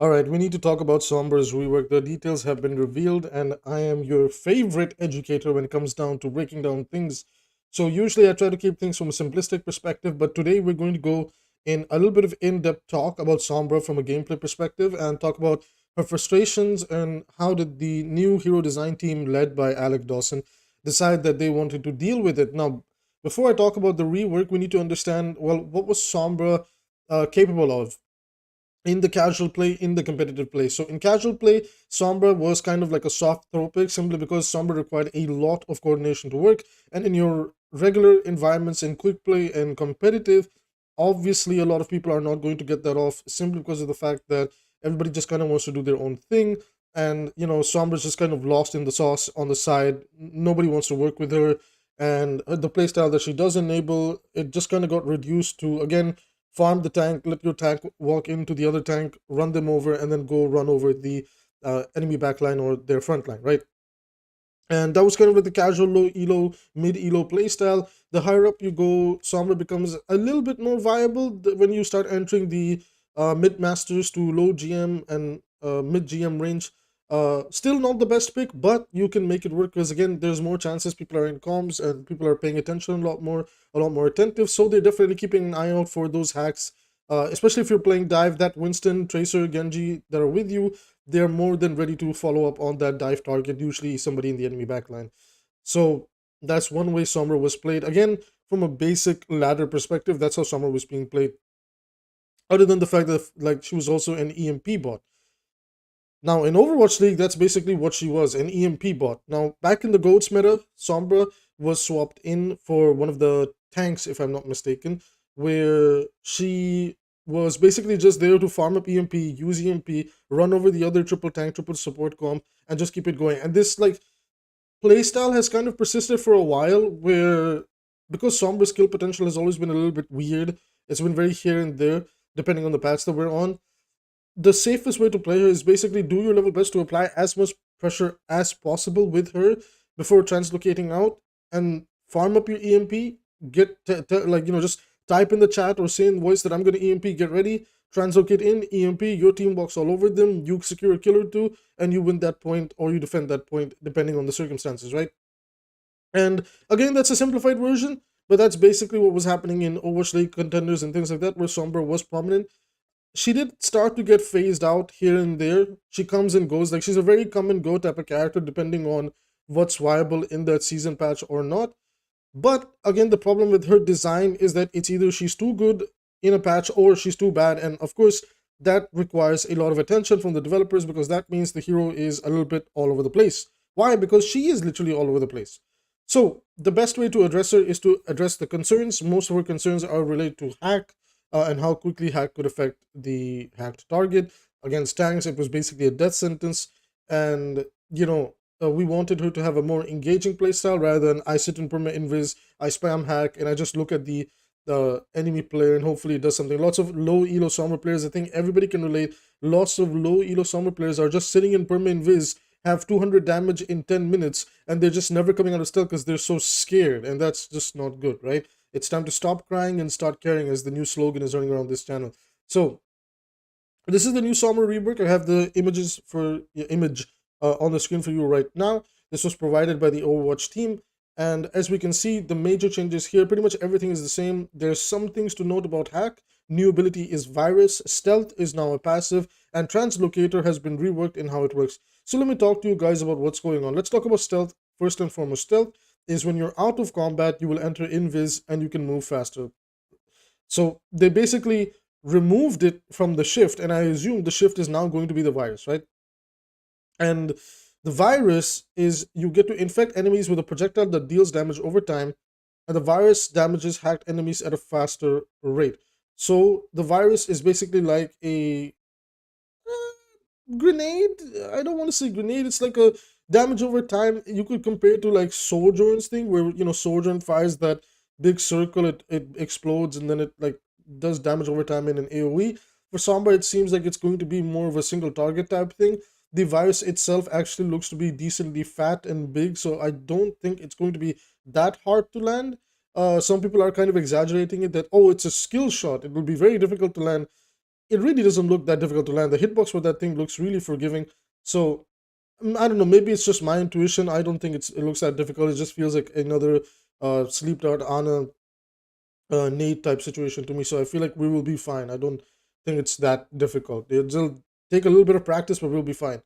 All right, we need to talk about Sombra's rework. The details have been revealed, and I am your favorite educator when it comes down to breaking down things. So, usually I try to keep things from a simplistic perspective, but today we're going to go in a little bit of in depth talk about Sombra from a gameplay perspective and talk about her frustrations and how did the new hero design team led by Alec Dawson decide that they wanted to deal with it. Now, before I talk about the rework, we need to understand well, what was Sombra capable of in the casual play, in the competitive play. So in casual play, Sombra was kind of like a soft throw pick simply because Sombra required a lot of coordination to work. And in your regular environments in quick play and competitive, obviously a lot of people are not going to get that off simply because of the fact that everybody just kind of wants to do their own thing. And Sombra's just kind of lost in the sauce on the side. Nobody wants to work with her. And the playstyle that she does enable, it just kind of got reduced to, again, farm the tank, let your tank walk into the other tank, run them over, and then go run over the enemy backline or their front line, right? And that was kind of like the casual low elo, mid elo playstyle. The higher up you go, Sombra becomes a little bit more viable when you start entering the mid masters to low GM and mid GM range. Still not the best pick, but you can make it work because again, there's more chances. People are in comms and people are paying attention a lot more attentive. So they're definitely keeping an eye out for those hacks. Especially if you're playing dive, that Winston, Tracer, Genji that are with you, they're more than ready to follow up on that dive target, usually somebody in the enemy backline. So that's one way Sombra was played. Again, from a basic ladder perspective, that's how Sombra was being played. Other than the fact that like she was also an EMP bot. Now in Overwatch League, that's basically what she was, an EMP bot. Now back in the GOATS meta, Sombra was swapped in for one of the tanks, if I'm not mistaken, where she was basically just there to farm up EMP, use EMP, run over the other triple tank, triple support comp, and just keep it going. And this like playstyle has kind of persisted for a while where because Sombra's skill potential has always been a little bit weird, it's been very here and there, depending on the patch that we're on. The safest way to play her is basically do your level best to apply as much pressure as possible with her before translocating out and farm up your EMP. Just type in the chat or say in voice that I'm going to EMP, get ready, translocate in, EMP, your team walks all over them, you secure a kill or two, and you win that point or you defend that point depending on the circumstances, right? And again, that's a simplified version, but that's basically what was happening in Overwatch League contenders and things like that, where Sombra was prominent. She did start to get phased out here and there. She comes and goes. Like she's a very come and go type of character depending on what's viable in that season patch or not. But again, the problem with her design is that it's either she's too good in a patch or she's too bad. And of course, that requires a lot of attention from the developers because that means the hero is a little bit all over the place. Why? Because she is literally all over the place. So the best way to address her is to address the concerns. Most of her concerns are related to hack and how quickly hack could affect the hacked target. Against tanks, it was basically a death sentence. And, we wanted her to have a more engaging playstyle rather than I sit in perma invis, I spam hack, and I just look at the enemy player and hopefully it does something. Lots of low elo Sombra players, I think everybody can relate. Lots of low elo Sombra players are just sitting in perma invis, have 200 damage in 10 minutes, and they're just never coming out of stealth because they're so scared, and that's just not good, right? It's time to stop crying and start caring, as the new slogan is running around this channel. So this is the new Sombra rework. I have the images for image on the screen for you right now. This was provided by the Overwatch team. And as we can see, the major changes here, pretty much everything is the same. There's some things to note about hack. New ability is virus. Stealth is now a passive. And translocator has been reworked in how it works. So let me talk to you guys about what's going on. Let's talk about stealth. First and foremost, stealth is when you're out of combat, you will enter invis and you can move faster. So they basically removed it from the shift, and I assume the shift is now going to be the virus, right? And the virus is you get to infect enemies with a projectile that deals damage over time, and the virus damages hacked enemies at a faster rate. So the virus is basically like a grenade. I don't want to say grenade. It's like a damage over time. You could compare it to like Sojourn's thing, where Sojourn fires that big circle, it explodes, and then it like does damage over time in an AoE. For Sombra, it seems like it's going to be more of a single target type thing. The virus itself actually looks to be decently fat and big, so I don't think it's going to be that hard to land. Some people are kind of exaggerating it that, oh, it's a skill shot, it will be very difficult to land. it really doesn't look that difficult to land. The hitbox for that thing looks really forgiving. So I don't know. Maybe it's just my intuition. I don't think it looks that difficult. It just feels like another sleep dart on a Nate type situation to me. So I feel like we will be fine. I don't think it's that difficult. It'll take a little bit of practice, but we'll be fine.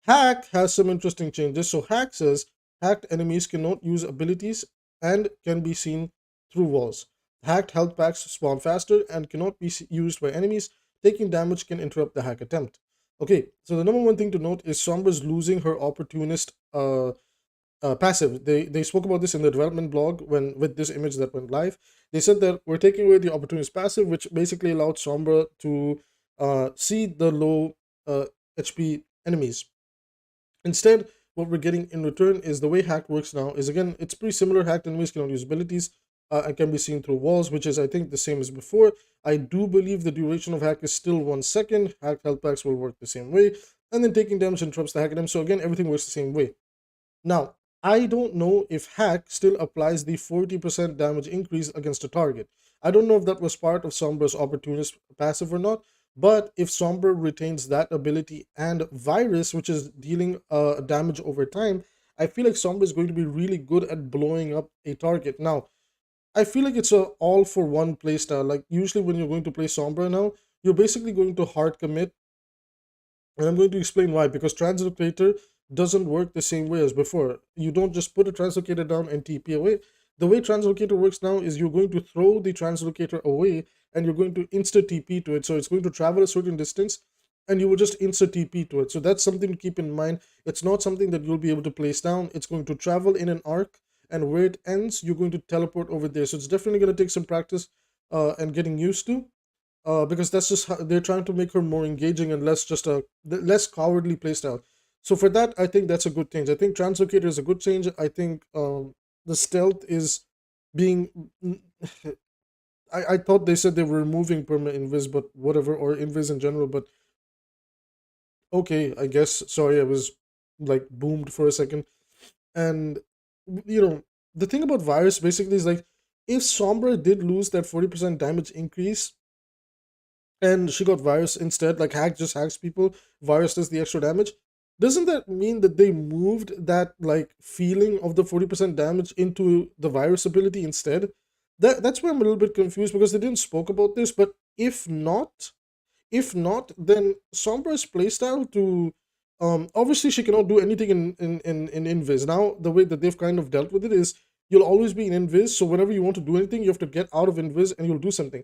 Hack has some interesting changes. So Hack says hacked enemies cannot use abilities and can be seen through walls. Hacked health packs spawn faster and cannot be used by enemies. Taking damage can interrupt the hack attempt. Okay, so the number one thing to note is Sombra's losing her opportunist passive. They spoke about this in the development blog when with this image that went live. They said that we're taking away the opportunist passive, which basically allowed Sombra to see the low HP enemies. Instead, what we're getting in return is the way hack works now is, again, it's pretty similar. Hacked enemies cannot use abilities and can be seen through walls, which is, I think, the same as before. I do believe the duration of hack is still 1 second. Hacked health packs will work the same way. And then taking damage interrupts the hack attempt. So again, everything works the same way. Now, I don't know if hack still applies the 40% damage increase against a target. I don't know if that was part of Sombra's opportunist passive or not, but if Sombra retains that ability and virus, which is dealing damage over time, I feel like Sombra is going to be really good at blowing up a target. Now, I feel like it's a all for one playstyle. Like usually when you're going to play Sombra now, you're basically going to hard commit, and I'm going to explain why. Because Translocator doesn't work the same way as before. You don't just put a Translocator down and TP away. The way Translocator works now is you're going to throw the Translocator away and you're going to insta TP to it. So it's going to travel a certain distance and you will just insta TP to it. So that's something to keep in mind. It's not something that you'll be able to place down. It's going to travel in an arc, and where it ends, you're going to teleport over there. So it's definitely going to take some practice and getting used to. Because that's just how they're trying to make her more engaging and less just a less cowardly playstyle. So for that, I think that's a good change. I think Translocator is a good change. I think the stealth is being. I thought they said they were removing perma invis, but whatever, or invis in general. But okay, I guess. Sorry, I was like boomed for a second. And you know, the thing about virus basically is like, if Sombra did lose that 40% damage increase and she got virus instead, like hack just hacks people, virus does the extra damage, doesn't that mean that they moved that like feeling of the 40% damage into the virus ability instead? That's where I'm a little bit confused, because they didn't spoke about this. But if not, then Sombra's playstyle to obviously she cannot do anything in invis. Now the way that they've kind of dealt with it is you'll always be in invis, so whenever you want to do anything, you have to get out of invis and you'll do something.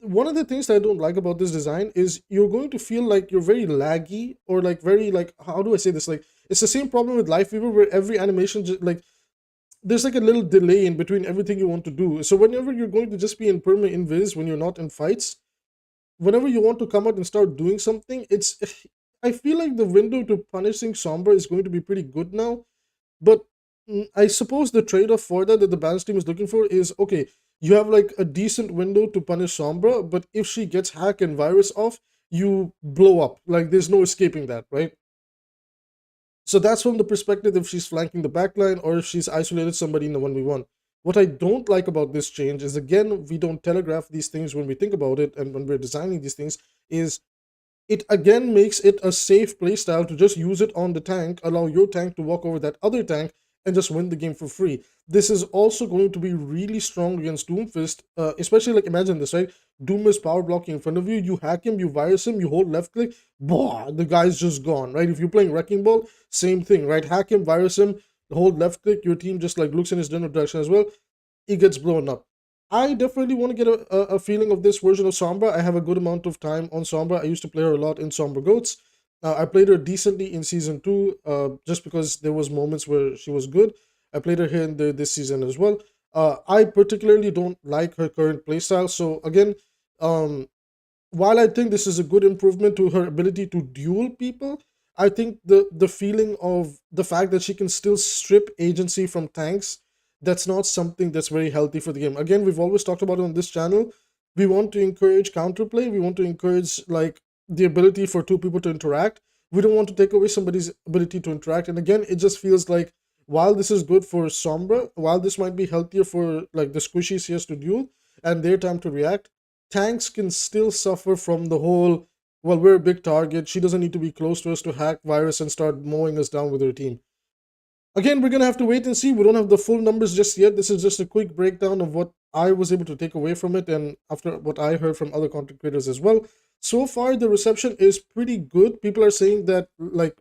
One of the things that I don't like about this design is you're going to feel like you're very laggy, or like very, like, how do I say this? Like, it's the same problem with Life Weaver, where every animation like there's like a little delay in between everything you want to do. So whenever you're going to just be in perma invis when you're not in fights, whenever you want to come out and start doing something, it's I feel like the window to punishing Sombra is going to be pretty good now. But I suppose the trade-off for that the balance team is looking for is, okay, you have like a decent window to punish Sombra, but if she gets hack and virus off, you blow up. Like there's no escaping that, right? So that's from the perspective if she's flanking the backline or if she's isolated somebody in the 1v1. What I don't like about this change is, again, we don't telegraph these things when we think about it and when we're designing these things, is it again makes it a safe playstyle to just use it on the tank, allow your tank to walk over that other tank and just win the game for free. This is also going to be really strong against Doomfist, especially, like, imagine this, right? Doom is power blocking in front of you, you hack him, you virus him, you hold left click, boah, the guy's just gone, right? If you're playing Wrecking Ball, same thing, right? Hack him, virus him, hold left click, your team just like looks in his general direction as well, he gets blown up. I definitely want to get a feeling of this version of Sombra. I have a good amount of time on Sombra. I used to play her a lot in Sombra Goats. I played her decently in season 2, just because there was moments where she was good. I played her here in this season as well. I particularly don't like her current playstyle. So again, um, while I think this is a good improvement to her ability to duel people, I think the feeling of the fact that she can still strip agency from tanks, that's not something that's very healthy for the game. Again, we've always talked about it on this channel. We want to encourage counterplay. We want to encourage like the ability for two people to interact. We don't want to take away somebody's ability to interact. And again, it just feels like while this is good for Sombra, while this might be healthier for like the squishy CS to duel and their time to react, tanks can still suffer from the whole, well, we're a big target. She doesn't need to be close to us to hack virus and start mowing us down with her team. Again, we're gonna have to wait and see. We don't have the full numbers just yet. This is just a quick breakdown of what I was able to take away from it, and after what I heard from other content creators as well. So far, the reception is pretty good. People are saying that, like,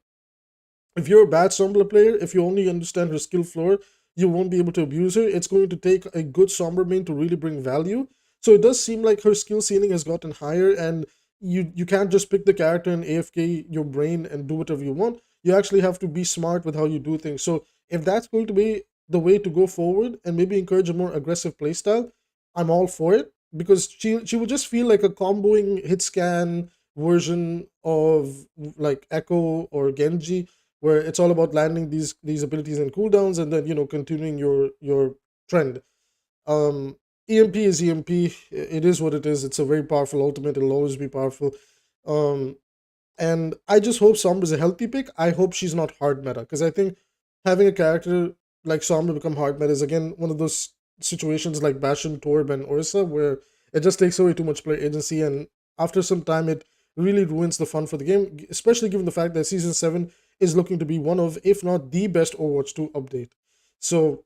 if you're a bad Sombra player, if you only understand her skill floor, you won't be able to abuse her. It's going to take a good Sombra main to really bring value. So it does seem like her skill ceiling has gotten higher, and you can't just pick the character and AFK your brain and do whatever you want. You actually have to be smart with how you do things. So if that's going to be the way to go forward and maybe encourage a more aggressive playstyle, I'm all for it, because she will just feel like a comboing hit scan version of like Echo or Genji, where it's all about landing these abilities and cooldowns and then continuing your trend. um EMP is EMP. It is what it is. It's a very powerful ultimate. It'll always be powerful. um and I just hope Sombra's a healthy pick. I hope she's not hard meta, because I think having a character like Sombra become hard meta is again one of those situations like Bastion, Torb, and Orisa, where it just takes away too much player agency, and after some time it really ruins the fun for the game, especially given the fact that Season 7 is looking to be one of, if not the best Overwatch 2 update. So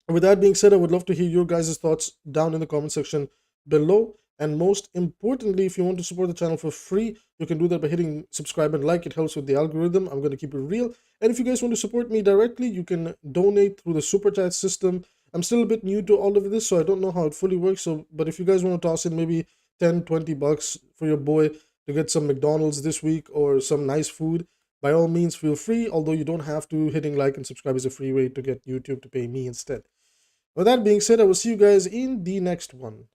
with that being said, I would love to hear your guys' thoughts down in the comment section below. And most importantly, if you want to support the channel for free, you can do that by hitting subscribe and like. It helps with the algorithm. I'm going to keep it real. And if you guys want to support me directly, you can donate through the super chat system. I'm still a bit new to all of this, so I don't know how it fully works. But if you guys want to toss in maybe 10, 20 bucks for your boy to get some McDonald's this week or some nice food, by all means, feel free. Although you don't have to. Hitting like and subscribe is a free way to get YouTube to pay me instead. With that being said, I will see you guys in the next one.